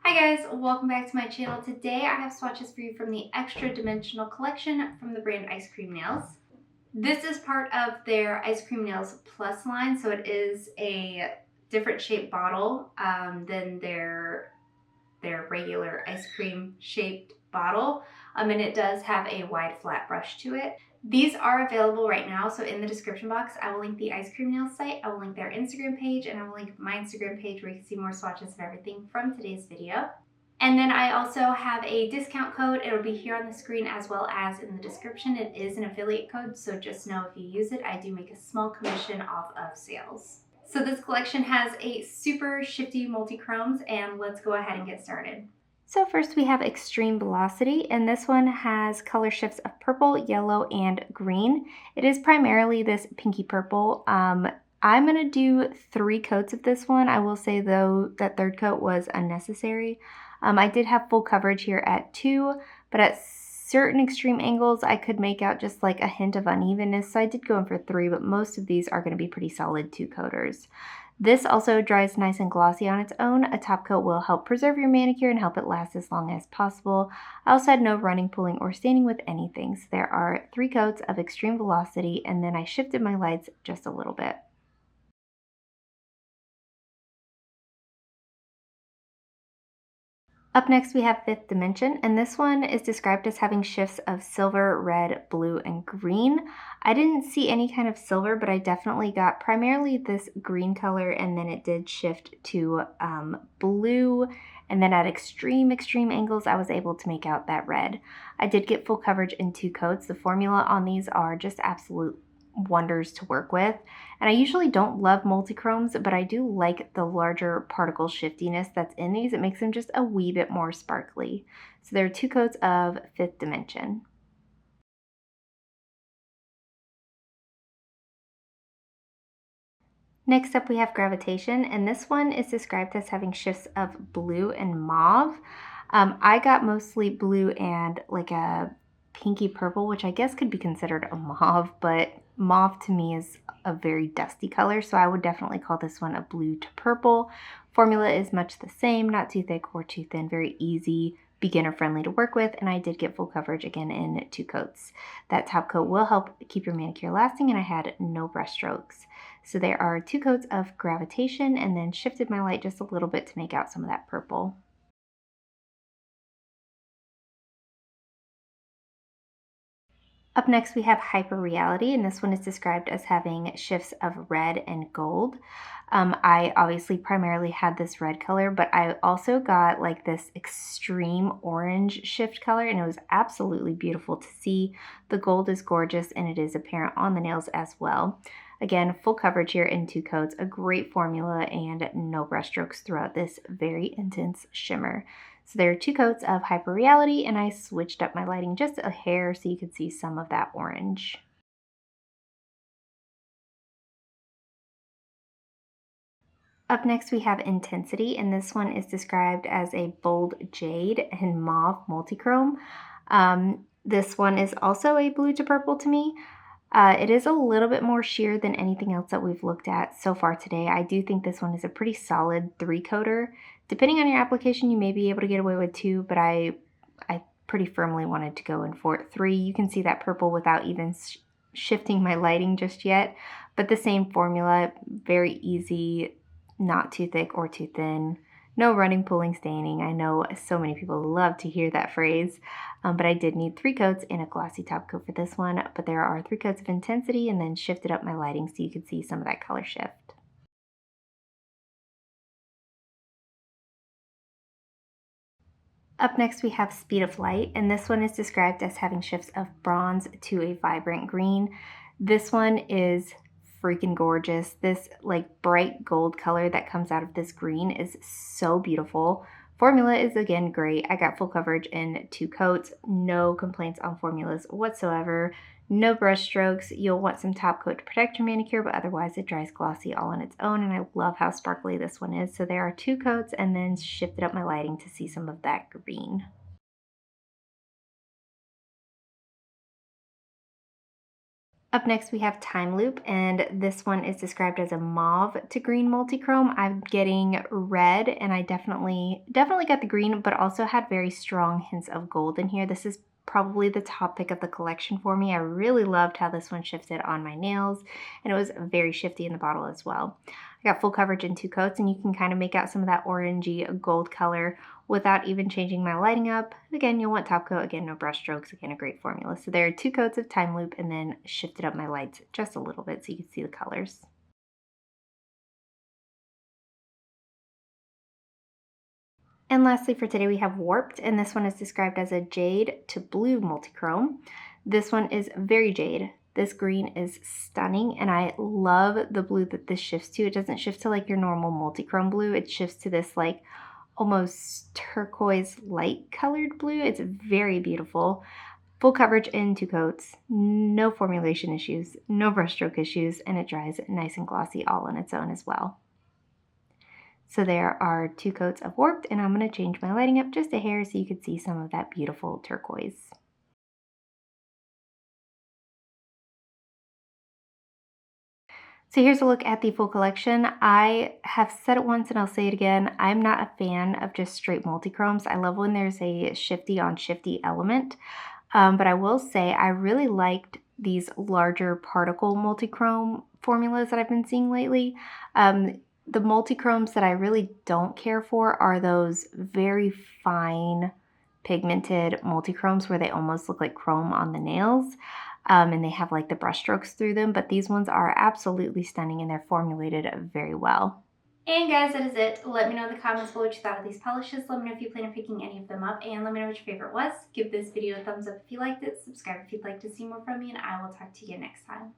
Hi guys, welcome back to my channel. Today I have swatches for you from the Xtra Dimensional Collection from the brand Iscream Nails. This is part of their Iscream Nails Plus line, so it is a different shaped bottle than their regular ice cream shaped bottle. And it does have a wide flat brush to it. These are available right now, so in the description box, I will link the Iscream Nails site, I will link their Instagram page, and I will link my Instagram page where you can see more swatches of everything from today's video. And then I also have a discount code. It'll be here on the screen as well as in the description. It is an affiliate code, so just know if you use it, I do make a small commission off of sales. So this collection has a super shifty multi-chromes, and let's go ahead and get started. So first we have Extreme Velocity, and this one has color shifts of purple, yellow, and green. It is primarily this pinky purple. I'm going to do 3 coats of this one. I will say though that third coat was unnecessary. I did have full coverage here at 2, but at certain extreme angles I could make out just like a hint of unevenness, so I did go in for 3, but most of these are going to be pretty solid 2 coaters. This also dries nice and glossy on its own. A top coat will help preserve your manicure and help it last as long as possible. I also had no running, pulling, or staining with anything. So there are 3 coats of Extreme Velocity, and then I shifted my lights just a little bit. Up next we have Fifth Dimension, and this one is described as having shifts of silver, red, blue, and green. I didn't see any kind of silver, but I definitely got primarily this green color, and then it did shift to blue, and then at extreme angles I was able to make out that red. I did get full coverage in 2 coats. The formula on these are just absolute wonders to work with, and I usually don't love multi-chromes, but I do like the larger particle shiftiness that's in these. It makes them just a wee bit more sparkly. So there are 2 coats of Fifth Dimension. Next up we have Gravitation, and this one is described as having shifts of blue and mauve. I got mostly blue and like a pinky purple, which I guess could be considered a mauve, but mauve to me is a very dusty color, so I would definitely call this one a blue to purple. Formula is much the same, not too thick or too thin, very easy, beginner friendly to work with, and I did get full coverage again in 2 coats. That top coat will help keep your manicure lasting, and I had no brush strokes. So there are 2 coats of Gravitation, and then shifted my light just a little bit to make out some of that purple. Up next we have Hyper Reality, and this one is described as having shifts of red and gold. I obviously primarily had this red color, but I also got like this extreme orange shift color, and it was absolutely beautiful to see. The gold is gorgeous, and it is apparent on the nails as well. Again, full coverage here in 2 coats, a great formula, and no brush strokes throughout this very intense shimmer. So there are 2 coats of Hyper Reality, and I switched up my lighting just a hair so you could see some of that orange. Up next we have Intensity, and this one is described as a bold jade and mauve multichrome. This one is also a blue to purple to me. It is a little bit more sheer than anything else that we've looked at so far today. I do think this one is a pretty solid 3-coater. Depending on your application, you may be able to get away with 2, but I pretty firmly wanted to go in for 3. You can see that purple without even shifting my lighting just yet, but the same formula, very easy, not too thick or too thin. No running, pulling, staining. I know so many people love to hear that phrase, but I did need 3 coats and a glossy top coat for this one, but there are 3 coats of Intensity, and then shifted up my lighting so you could see some of that color shift. Up next we have Speed of Light, and this one is described as having shifts of bronze to a vibrant green. This one is freaking gorgeous. This like bright gold color that comes out of this green is so beautiful. Formula is again great. I got full coverage in 2 coats. No complaints on formulas whatsoever. No brush strokes. You'll want some top coat to protect your manicure, but otherwise it dries glossy all on its own, and I love how sparkly this one is. So there are 2 coats, and then shifted up my lighting to see some of that green. Up next we have Time Loop, and this one is described as a mauve to green multichrome. I'm getting red, and I definitely got the green, but also had very strong hints of gold in here. This is probably the top pick of the collection for me. I really loved how this one shifted on my nails, and it was very shifty in the bottle as well. I got full coverage in 2 coats, and you can kind of make out some of that orangey gold color without even changing my lighting up. Again, you'll want top coat, again, no brush strokes, again, a great formula. So there are 2 coats of Time Loop, and then shifted up my lights just a little bit so you can see the colors. And lastly for today we have Warped, and this one is described as a jade to blue multichrome. This one is very jade. This green is stunning, and I love the blue that this shifts to. It doesn't shift to like your normal multichrome blue. It shifts to this like almost turquoise light colored blue. It's very beautiful. Full coverage in 2 coats, no formulation issues, no brushstroke issues, and it dries nice and glossy all on its own as well. So there are 2 coats of Warped, and I'm going to change my lighting up just a hair so you can see some of that beautiful turquoise. So here's a look at the full collection. I have said it once and I'll say it again. I'm not a fan of just straight multichromes. I love when there's a shifty on shifty element. But I will say I really liked these larger particle multichrome formulas that I've been seeing lately. The multichromes that I really don't care for are those very fine pigmented multichromes where they almost look like chrome on the nails. And they have like the brush strokes through them, but these ones are absolutely stunning and they're formulated very well. And guys, that is it. Let me know in the comments below what you thought of these polishes. Let me know if you plan on picking any of them up, and let me know what your favorite was. Give this video a thumbs up if you liked it, subscribe if you'd like to see more from me, and I will talk to you next time.